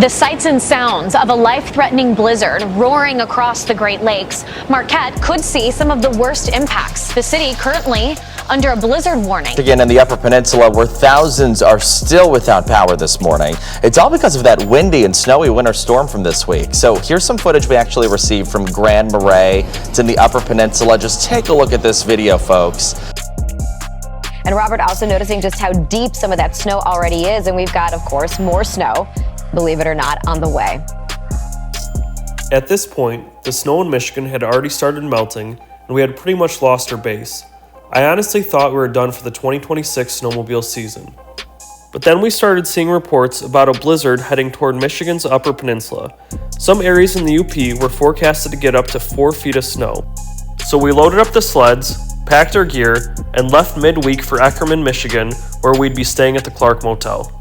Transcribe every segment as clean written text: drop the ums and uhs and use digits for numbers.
The sights and sounds of a life-threatening blizzard roaring across the Great Lakes. Marquette could see some of the worst impacts. The city currently under a blizzard warning. Again, in the Upper Peninsula, where thousands are still without power this morning. It's all because of that windy and snowy winter storm from this week. So here's some footage we actually received from Grand Marais. It's in the Upper Peninsula. Just take a look at this video, folks. And Robert, also noticing just how deep some of that snow already is. And we've got, of course, more snow, believe it or not, on the way. At this point, the snow in Michigan had already started melting, and we had pretty much lost our base. I honestly thought we were done for the 2026 snowmobile season. But then we started seeing reports about a blizzard heading toward Michigan's Upper Peninsula. Some areas in the UP were forecasted to get up to 4 feet of snow. So we loaded up the sleds, packed our gear, and left midweek for Eckerman, Michigan, where we'd be staying at the Clarke Motel.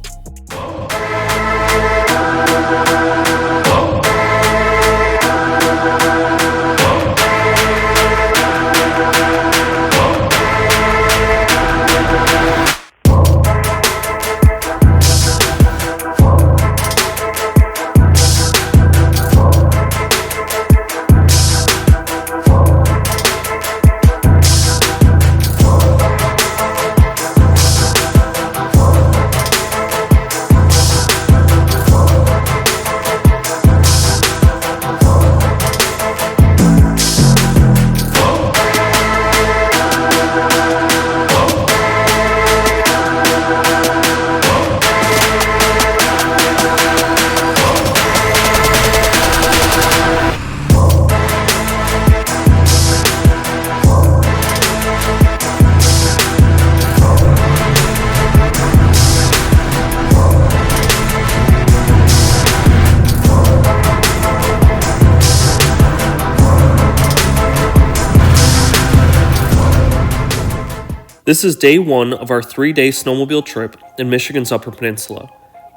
This is day 1 of our 3-day snowmobile trip in Michigan's Upper Peninsula.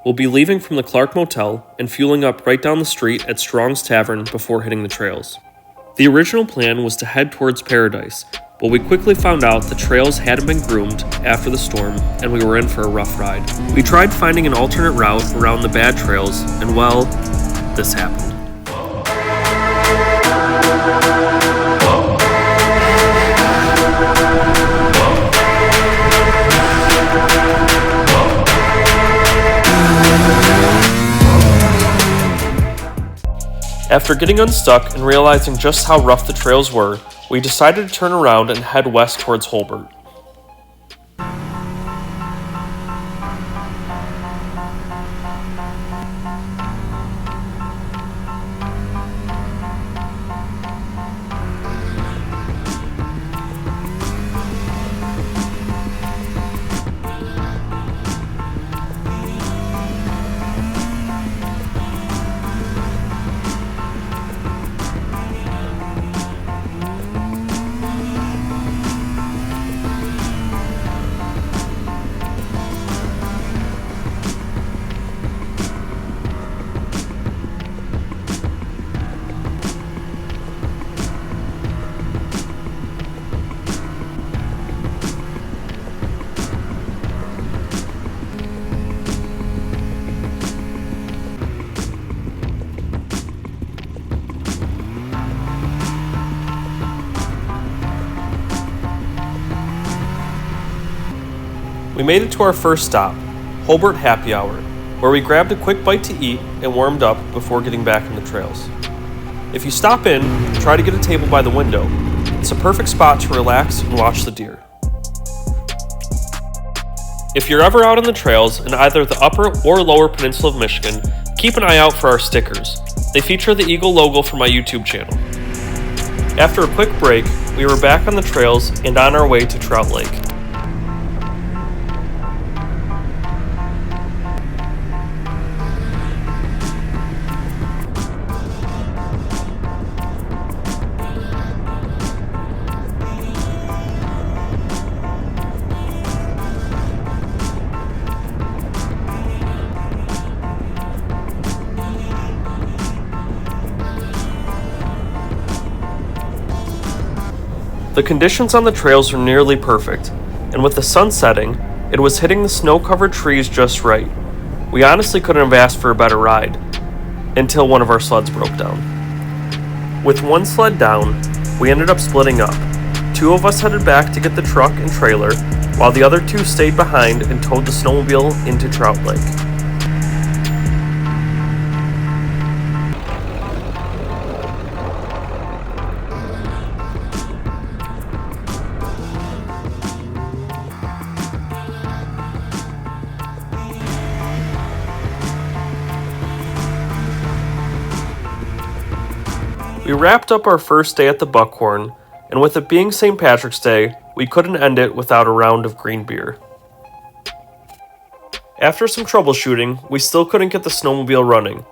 We'll be leaving from the Clarke Motel and fueling up right down the street at Strong's Tavern before hitting the trails. The original plan was to head towards Paradise, but we quickly found out the trails hadn't been groomed after the storm and we were in for a rough ride. We tried finding an alternate route around the bad trails and, well, this happened. After getting unstuck and realizing just how rough the trails were, we decided to turn around and head west towards Holbert. We made it to our first stop, Holbert Happy Hour, where we grabbed a quick bite to eat and warmed up before getting back on the trails. If you stop in and try to get a table by the window, it's a perfect spot to relax and watch the deer. If you're ever out on the trails in either the Upper or Lower Peninsula of Michigan, keep an eye out for our stickers. They feature the Eagle logo for my YouTube channel. After a quick break, we were back on the trails and on our way to Trout Lake. The conditions on the trails were nearly perfect, and with the sun setting, it was hitting the snow-covered trees just right. We honestly couldn't have asked for a better ride. until one of our sleds broke down. With one sled down, we ended up splitting up. 2 of us headed back to get the truck and trailer, while the other 2 stayed behind and towed the snowmobile into Trout Lake. We wrapped up our first day at the Buckhorn, and with it being St. Patrick's Day, we couldn't end it without a round of green beer. After some troubleshooting, we still couldn't get the snowmobile running.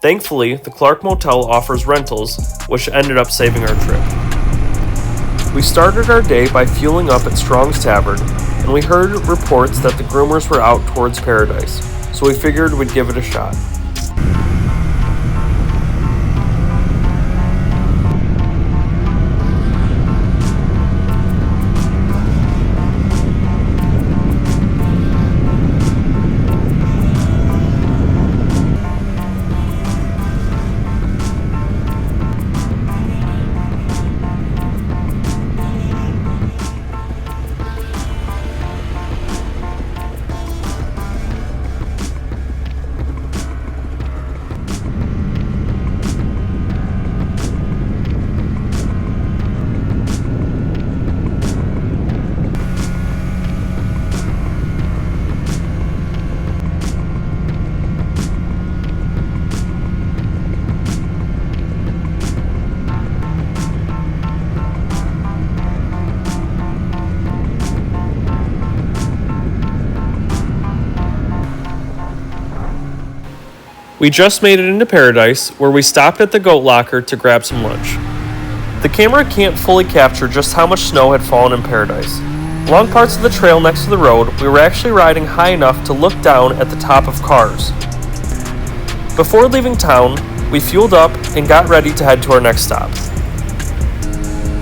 Thankfully, the Clarke Motel offers rentals, which ended up saving our trip. We started our day by fueling up at Strong's Tavern, and we heard reports that the groomers were out towards Paradise, so we figured we'd give it a shot. We just made it into Paradise, where we stopped at the Goat Locker to grab some lunch. The camera can't fully capture just how much snow had fallen in Paradise. Along parts of the trail next to the road, we were actually riding high enough to look down at the top of cars. Before leaving town, we fueled up and got ready to head to our next stop.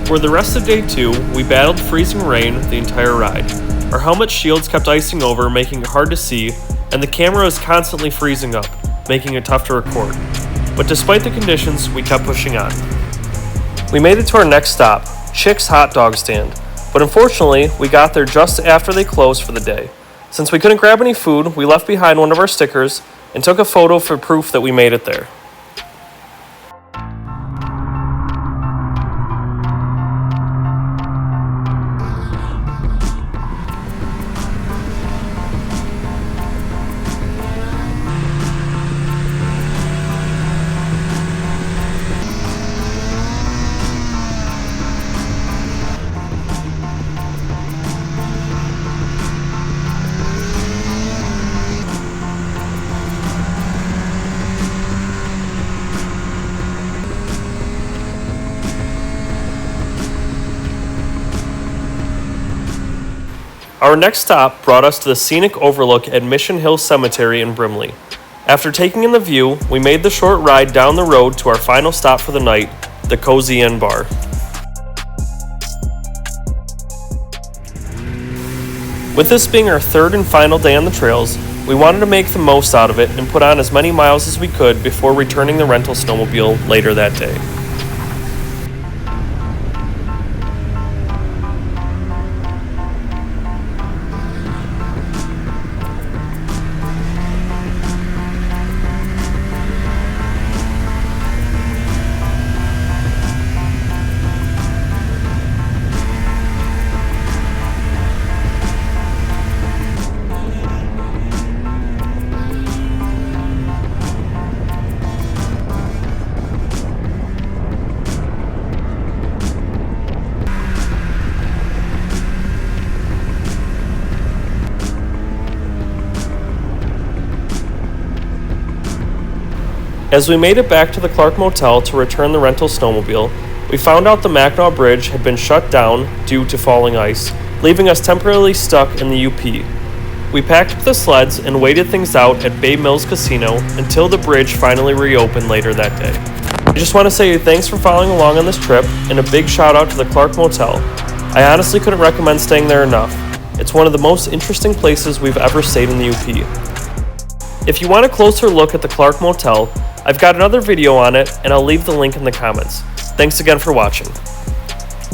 For the rest of day 2, we battled freezing rain the entire ride. Our helmet shields kept icing over, making it hard to see, and the camera was constantly freezing up, making it tough to record. But despite the conditions, we kept pushing on. We made it to our next stop, Chick's Hot Dog Stand, but unfortunately, we got there just after they closed for the day. Since we couldn't grab any food, we left behind one of our stickers and took a photo for proof that we made it there. Our next stop brought us to the scenic overlook at Mission Hill Cemetery in Brimley. After taking in the view, we made the short ride down the road to our final stop for the night, the Cozy Inn Bar. With this being our third and final day on the trails, we wanted to make the most out of it and put on as many miles as we could before returning the rental snowmobile later that day. As we made it back to the Clarke Motel to return the rental snowmobile, we found out the Mackinac Bridge had been shut down due to falling ice, leaving us temporarily stuck in the UP. We packed up the sleds and waited things out at Bay Mills Casino until the bridge finally reopened later that day. I just want to say thanks for following along on this trip, and a big shout out to the Clarke Motel. I honestly couldn't recommend staying there enough. It's one of the most interesting places we've ever stayed in the UP. If you want a closer look at the Clarke Motel, I've got another video on it, and I'll leave the link in the comments. Thanks again for watching.